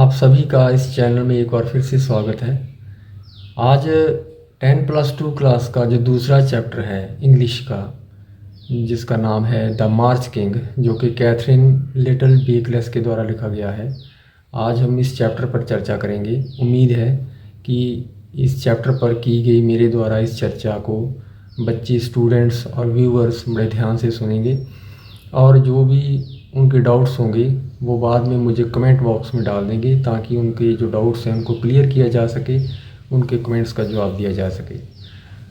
आप सभी का इस चैनल में एक बार फिर से स्वागत है। आज 10+2 क्लास का जो दूसरा चैप्टर है इंग्लिश का, जिसका नाम है द मार्च किंग, जो कि कैथरीन लिटिल बेकलेस के द्वारा लिखा गया है, आज हम इस चैप्टर पर चर्चा करेंगे। उम्मीद है कि इस चैप्टर पर की गई मेरे द्वारा इस चर्चा को बच्चे, स्टूडेंट्स और व्यूअर्स बड़े ध्यान से सुनेंगे और जो भी उनके डाउट्स होंगे वो बाद में मुझे कमेंट बॉक्स में डाल देंगे, ताकि उनके जो डाउट्स हैं उनको क्लियर किया जा सके, उनके कमेंट्स का जवाब दिया जा सके।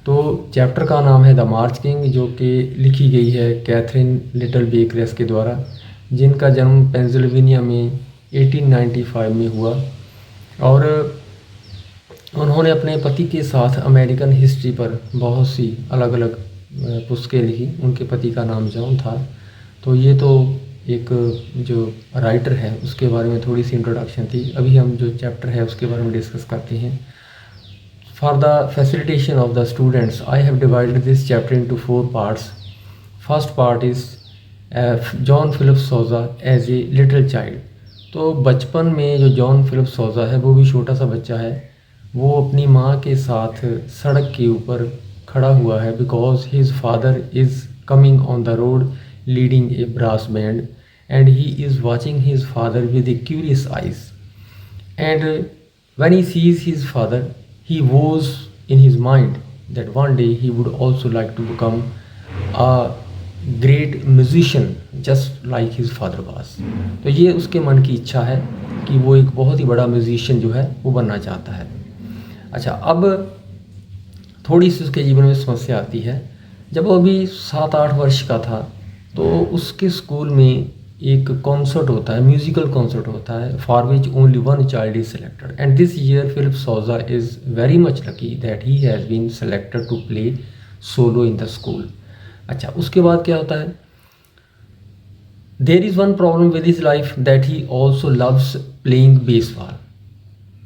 तो चैप्टर का नाम है द मार्च किंग, जो कि लिखी गई है कैथरीन लिटिल बेकलेस के द्वारा, जिनका जन्म पेंसिल्वेनिया में 1895 में हुआ और उन्होंने अपने पति के साथ अमेरिकन हिस्ट्री पर बहुत सी अलग अलग पुस्तकें लिखी। उनके पति का नाम जॉन था। तो ये तो एक जो राइटर है उसके बारे में थोड़ी सी इंट्रोडक्शन थी। अभी हम जो चैप्टर है उसके बारे में डिस्कस करते हैं। For the facilitation of the students I have divided this chapter into 4 parts. First part is John Philip Sousa as a little child. तो बचपन में जो जॉन फिलिप सोजा है वो भी छोटा सा बच्चा है। वो अपनी माँ के साथ सड़क के ऊपर खड़ा हुआ है because his father is coming on the road leading a brass band, and he is watching his father with a curious eyes. And when he sees his father, he vows in his mind that one day he would also like to become a great musician just like his father was. तो ये उसके मन की इच्छा है कि वो एक बहुत ही बड़ा म्यूजिशियन जो है वो बनना चाहता है। अच्छा, अब थोड़ी सी उसके जीवन में समस्या आती है। जब वो अभी 7-8 वर्ष का था तो उसके स्कूल में एक कॉन्सर्ट होता है, म्यूजिकल कॉन्सर्ट होता है, for which only one child is selected. And this year Philip Sousa is very much lucky that he has been selected to play solo in the school. अच्छा, उसके बाद क्या होता है? There is one problem with his life that he also loves playing baseball.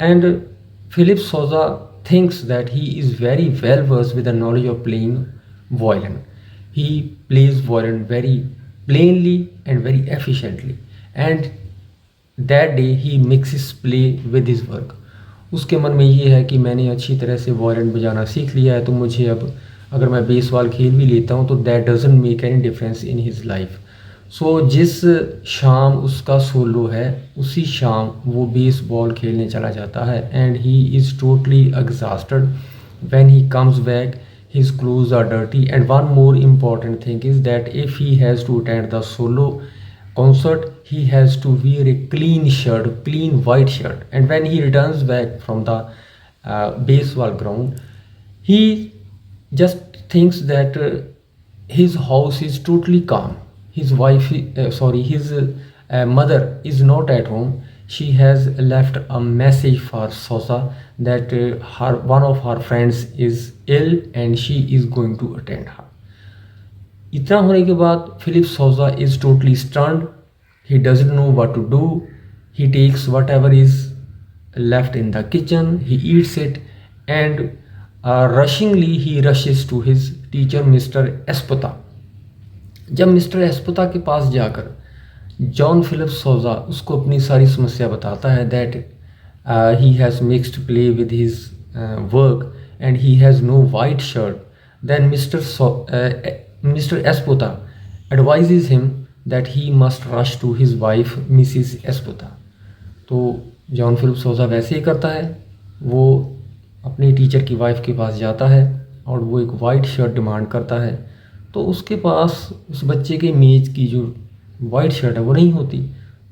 And Philip Sousa thinks that he is very well versed with the knowledge of playing violin. He plays violin very plainly and very efficiently, and that day he mixes play with his work. उसके मन में ये है कि मैंने अच्छी तरह से वायलिन बजाना सीख लिया है, तो मुझे अब अगर मैं बेसबॉल खेल भी लेता हूँ तो that doesn't make any difference in his life. So जिस शाम उसका सोलो है उसी शाम वो बेसबॉल खेलने चला जाता है. And he is totally exhausted when he comes back. His clothes are dirty, and one more important thing is that if he has to attend the solo concert, he has to wear a clean shirt, clean white shirt. And when he returns back from the baseball ground, he just thinks that his house is totally calm. His wife, his mother is not at home. She has left a message for Sosa that one of her friends is ill and she is going to attend her. इतना होने के बाद Philip Sousa is totally stunned. He doesn't know what to do. He takes whatever is left in the kitchen, he eats it, and rushingly he rushes to his teacher Mr. Esputa. जब mister एस्पुता के पास जाकर John Philip सोजा उसको अपनी सारी समस्या बताता है that he has mixed play with his work and he has no white shirt, then Mister Esputa advises him that he must rush to his wife Missus Esputa. तो John Philip सोजा वैसे ही करता है, वो अपनी टीचर की wife के पास जाता है और वो एक वाइट शर्ट डिमांड करता है. तो उसके पास उस बच्चे के मेज की जो वाइट शर्ट है वो नहीं होती,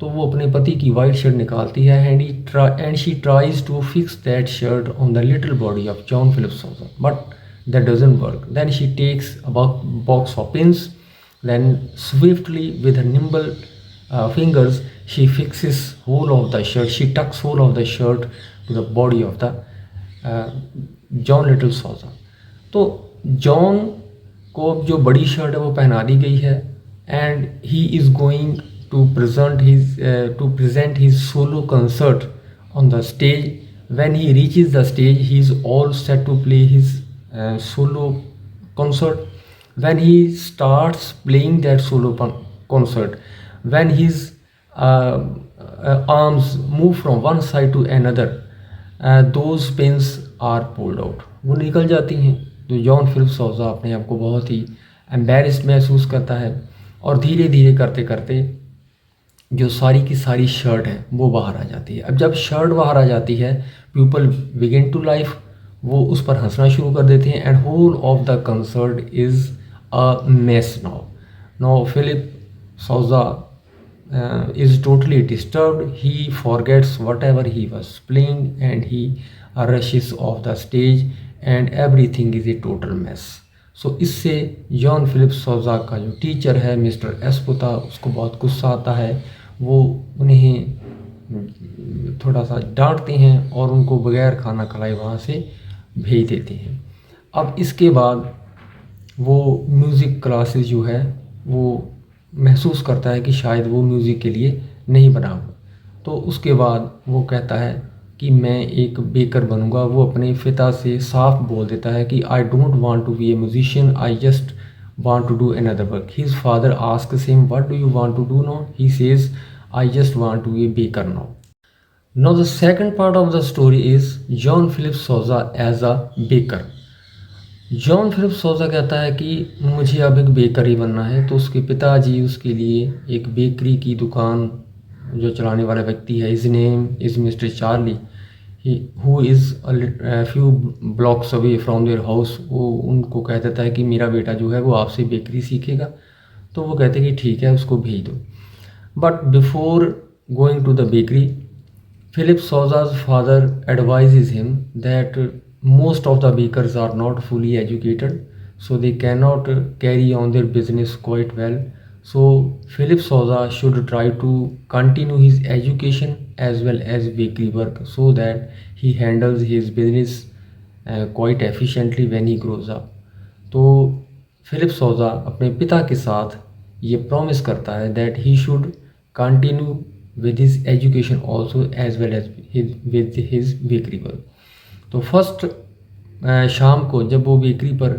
तो वो अपने पति की वाइट शर्ट निकालती है and she tries to fix that shirt on the little body of John Philip Sousa, but that doesn't work. Then she takes a box of pins, then swiftly with nimble fingers she fixes whole of the shirt, she tucks whole of the shirt to the body of the John Little Sosa. तो John को जो बड़ी shirt है वो पहना दी गई है and he is going to present his solo concert on the stage. When he reaches the stage, he is all set to play his solo concert. When he starts playing that solo concert, when his arms move from one side to another, those pins are pulled out. वो निकल जाती हैं। तो John Philip सोजा अपने आप को बहुत ही embarrassed महसूस करता है और धीरे धीरे करते करते जो सारी की सारी शर्ट है वो बाहर आ जाती है। अब जब शर्ट बाहर आ जाती है, पीपल बिगिन टू लाइफ, वो उस पर हंसना शुरू कर देते हैं। And whole of the concert is a mess now. Now Philip Sousa is totally disturbed. He forgets whatever he was playing and he rushes off the stage and everything is a total mess. सो इससे John Philip सोजा का जो teacher है mister एस्पुता, उसको बहुत गुस्सा आता है। वो उन्हें थोड़ा सा डांटते हैं और उनको बगैर खाना खिलाए वहाँ से भेज देते हैं। अब इसके बाद वो म्यूज़िक क्लासेस जो है वो महसूस करता है कि शायद वो म्यूज़िक के लिए नहीं बना हुआ। तो उसके बाद वो कहता है कि मैं एक बेकर बनूंगा। वो अपने पिता से साफ बोल देता है कि I don't want to be a musician, I just want to do another work. His father asks him what do you want to do now, he says I just want to be a baker now. Now the second part of the story is John Philip Sousa as a baker. John Philip Sousa कहता है कि मुझे अब एक baker ही बनना है। तो उसके पिताजी उसके लिए एक बेकरी की दुकान जो चलाने वाला व्यक्ति है, his name is mister Charlie, who is few blocks away from their house. वो उनको कह देता है कि मेरा बेटा जो है वो आपसे बेकरी सीखेगा। तो वो कहते हैं कि ठीक है, उसको भेज दो। But before going to the bakery, Philip Sousa's father advises him that most of the bakers are not fully educated, so they cannot carry on their business quite well. So Philip Sousa should try to continue his education as well as bakery work so that he handles his business quite efficiently when he grows up. तो Philip सोजा अपने पिता के साथ ये promise करता है that he should continue with his education also as well as with his bakery work. तो first शाम को जब वो बेकरी पर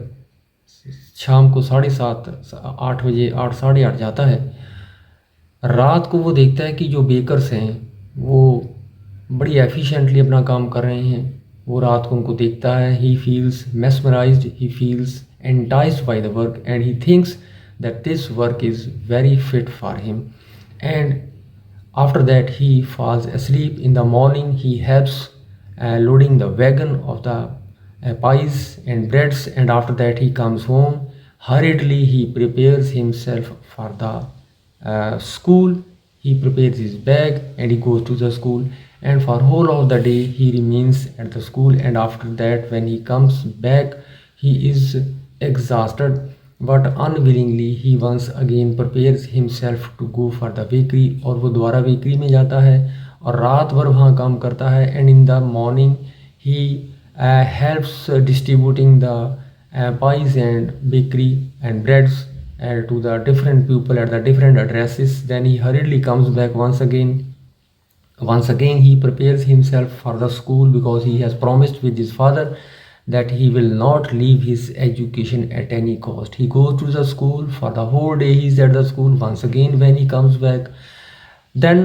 शाम को 7:30 8 बजे 8 साढ़े 8 जाता है, रात को वो देखता है कि जो बेकर्स हैं वो बड़ी एफिशिएंटली अपना काम कर रहे हैं। वो रात को उनको देखता है, he feels mesmerized, he feels enticed by the work and he thinks that this work is very fit for him. And after that he falls asleep. In the morning he helps loading the wagon of the pies and breads, and after that he comes home. Hurriedly he prepares himself for the school. He prepares his bag and he goes to the school, and for whole of the day he remains at the school. And after that when he comes back he is exhausted, but unwillingly he once again prepares himself to go for the bakery. और वो दोबारा bakery में जाता है और रात भर वहाँ काम करता है। And in the morning he helps distributing the pies and bakery and breads to the different people at the different addresses. Then he hurriedly comes back once again. Once again he prepares himself for the school because he has promised with his father that he will not leave his education at any cost. He goes to the school for the whole day. He is at the school. Once again when he comes back, then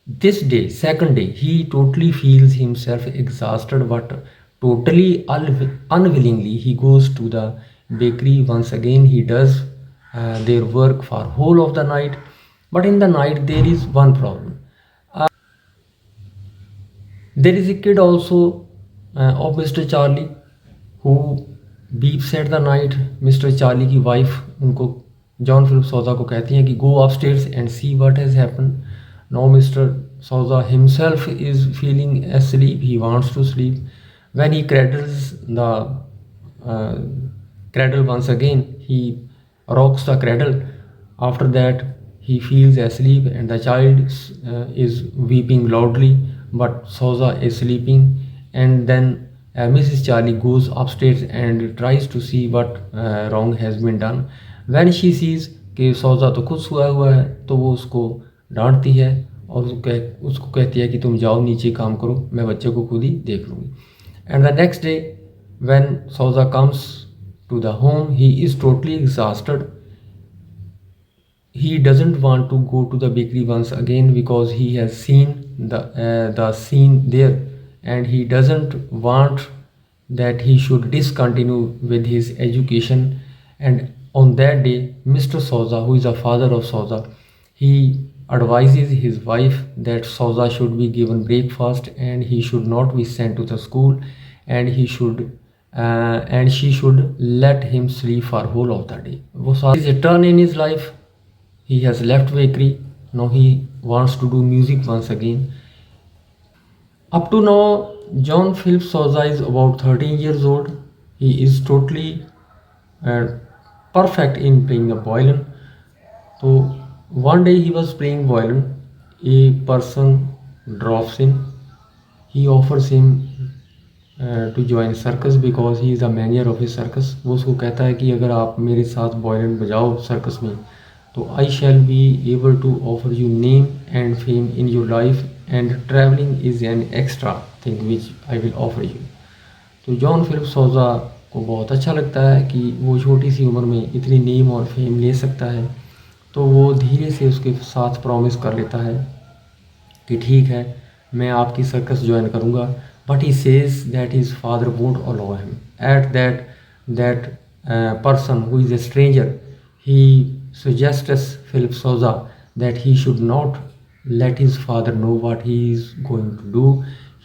this day, second day, he totally feels himself exhausted, but totally unwillingly he goes to the bakery. Once again he does their work for whole of the night. But in the night there is one problem. There is a kid also of Mr. Charlie who beeps at the night. Mr. Charlie की wife उनको John Philip Sousa को कहती हैं कि go upstairs and see what has happened. Now Mr. Souza himself is feeling asleep. He wants to sleep. When he cradles the cradle once again, he rocks the cradle. After that he feels asleep and the child is weeping loudly, but Souza is sleeping. And then Mrs. Charlie goes upstairs and tries to see what wrong has been done. When she sees कि Souza तो खुद सोया हुआ है तो वो उसको डांटती है और उसको कहती है कि तुम जाओ नीचे काम करो, मैं बच्चे को खुद ही देख लूँगी. And the next day when Souza comes to the home, he is totally exhausted. he doesn't want to go to the bakery once again because he has seen the scene there, and he doesn't want that he should discontinue with his education. And on that day, Mr. Souza, who is the father of Souza, he advises his wife that Souza should be given breakfast and he should not be sent to the school, and he should and she should let him sleep for whole of the day. वो सारी is a turn in his life. He has left bakery. Now he wants to do music once again. Up to now, John Philip Sousa is about 13 years old. He is totally uh, perfect in playing the violin. So one day he was playing violin. A person drops in. He offers him to join circus because he is the manager of a circus. वो उसको कहता है कि अगर आप मेरे साथ violin बजाओ सर्कस में तो I shall be able to offer you name and fame in your life, and travelling is an extra thing which I will offer you. तो जॉन फिलिप सोजा को बहुत अच्छा लगता है कि वो छोटी सी उम्र में इतनी नेम और फेम ले सकता है, तो वो धीरे से उसके साथ प्रॉमिस कर लेता है कि ठीक है मैं आपकी सर्कस ज्वाइन करूँगा। But he says that his father won't allow him. At that person who is a stranger, he suggests Philip Sousa that he should not let his father know what he is going to do.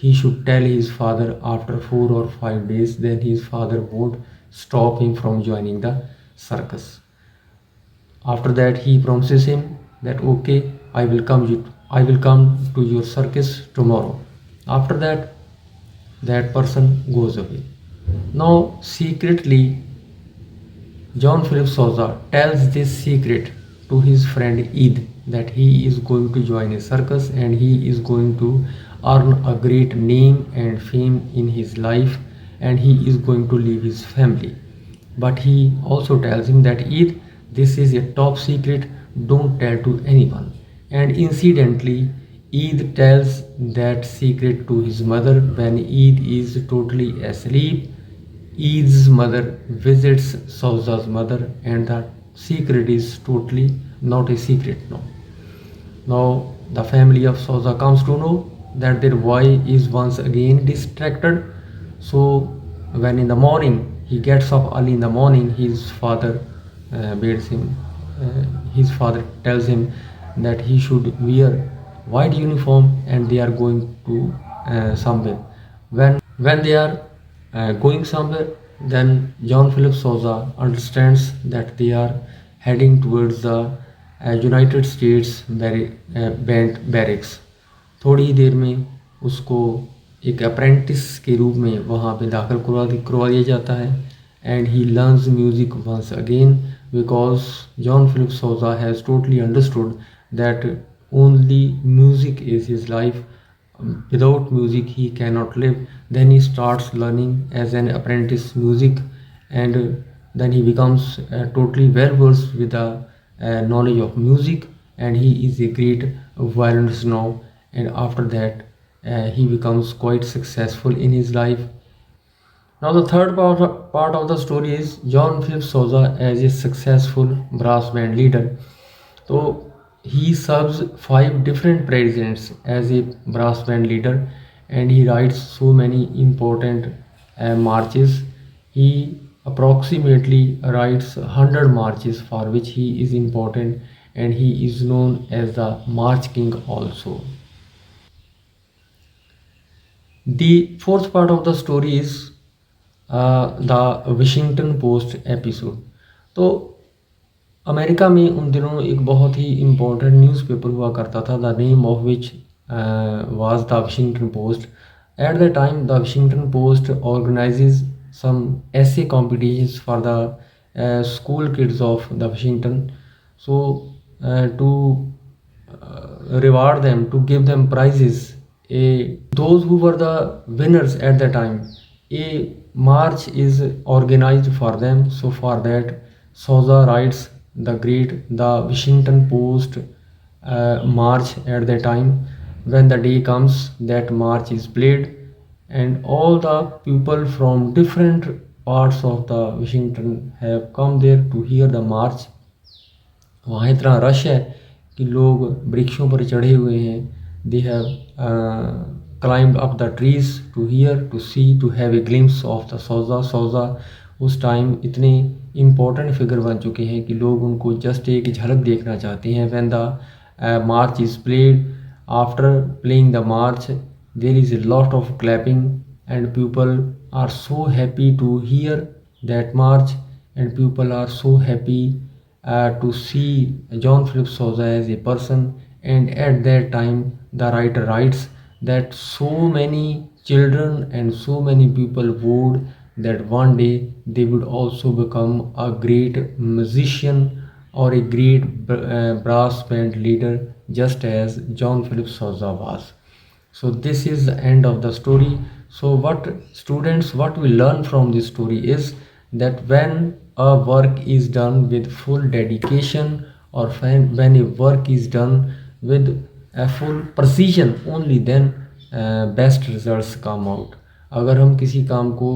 He should tell his father after 4 or 5 days, then his father won't stop him from joining the circus. After that, he promises him that okay, I will come to your circus tomorrow. After that, that person goes away. Now secretly, John Philip Sousa tells this secret to his friend Eid, that he is going to join a circus and he is going to earn a great name and fame in his life, and he is going to leave his family. But he also tells him that Eid, this is a top secret, don't tell to anyone. And incidentally, Eid tells that secret to his mother when Eid is totally asleep. Eid's mother visits Sousa's mother, and the secret is totally not a secret now. Now the family of Sousa comes to know that their boy is once again distracted. So when in the morning he gets up early in the morning, his father bids him. His father tells him that he should wear white uniform and they are going to somewhere. When they are going somewhere, then John Philip Sousa understands that they are heading towards the United States band barracks. थोड़ी ही देर में उसको एक apprentice के रूप में वहाँ पे दाखिल करवा दिया जाता है, and he learns music once again because John Philip Sousa has totally understood that only music is his life. Without music he cannot live. Then he starts learning as an apprentice music, and then he becomes totally well versed with the knowledge of music, and he is a great violinist now. And after that he becomes quite successful in his life. Now the third part of the story is John Philip Sousa as a successful brass band leader. So he serves 5 different presidents as a brass band leader, and he writes so many important marches. He approximately writes 100 marches for which he is important, and he is known as the March King also. The fourth part of the story is the Washington Post episode. तो America में उन दिनों एक बहुत ही important newspaper हुआ करता था, the name of which was the Washington Post. At the time the Washington Post organizes some ऐसे competitions for the school kids of the Washington. So to reward them, to give them prizes, those who were the winners at the time, a march is organized for them. So for that, Sousa writes the Washington Post march at the time. When the day comes, that march is played, and all the people from different parts of the Washington have come there to hear the march. वहाँ इतना rush है कि लोग वृक्षों पर चढ़े हुए हैं। They have climbed up the trees to here to see to have a glimpse of the Sousa. Sousa उस टाइम इतने इम्पोर्टेंट फिगर बन चुके हैं कि लोग उनको जस्ट एक झलक देखना चाहते हैं। When the March is played, after playing the March there is a lot of clapping and people are so happy to hear that march, and people are so happy to see John Philip Sousa as a person. And at that time the writer writes that so many children and so many people vowed that one day they would also become a great musician or a great brass band leader, just as John Philip Sousa was. So this is the end of the story. So what students, what we learn from this story is that when a work is done with full dedication, or when a work is done with a full precision, only then best results come out. अगर हम किसी काम को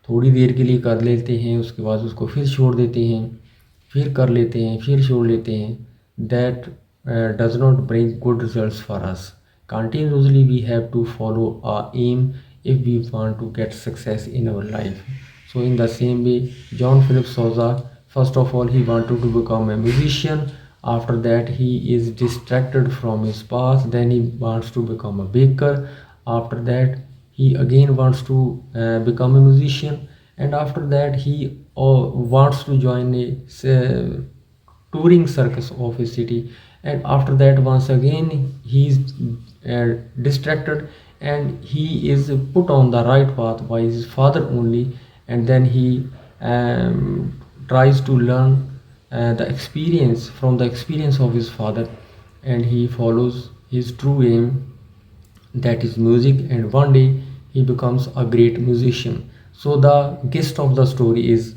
थोड़ी देर के लिए कर लेते हैं, उसके बाद उसको फिर छोड़ देते हैं, फिर कर लेते हैं, फिर छोड़ लेते हैं, that does not bring good results for us. Continuously we have to follow our aim if we want to get success in our life. So in the same way, John Philip Sousa, first of all he wanted to become a musician. After that he is distracted from his past, then he wants to become a baker. After that he again wants to become a musician, and after that he wants to join a touring circus of a city. And after that once again he is distracted, and he is put on the right path by his father only. And then he tries to learn the experience from the experience of his father, and he follows his true aim, that is music, and one day he becomes a great musician. So the gist of the story is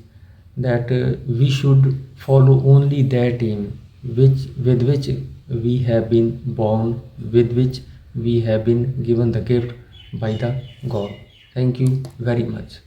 that we should follow only that aim with which we have been born, with which we have been given the gift by the God. Thank you very much.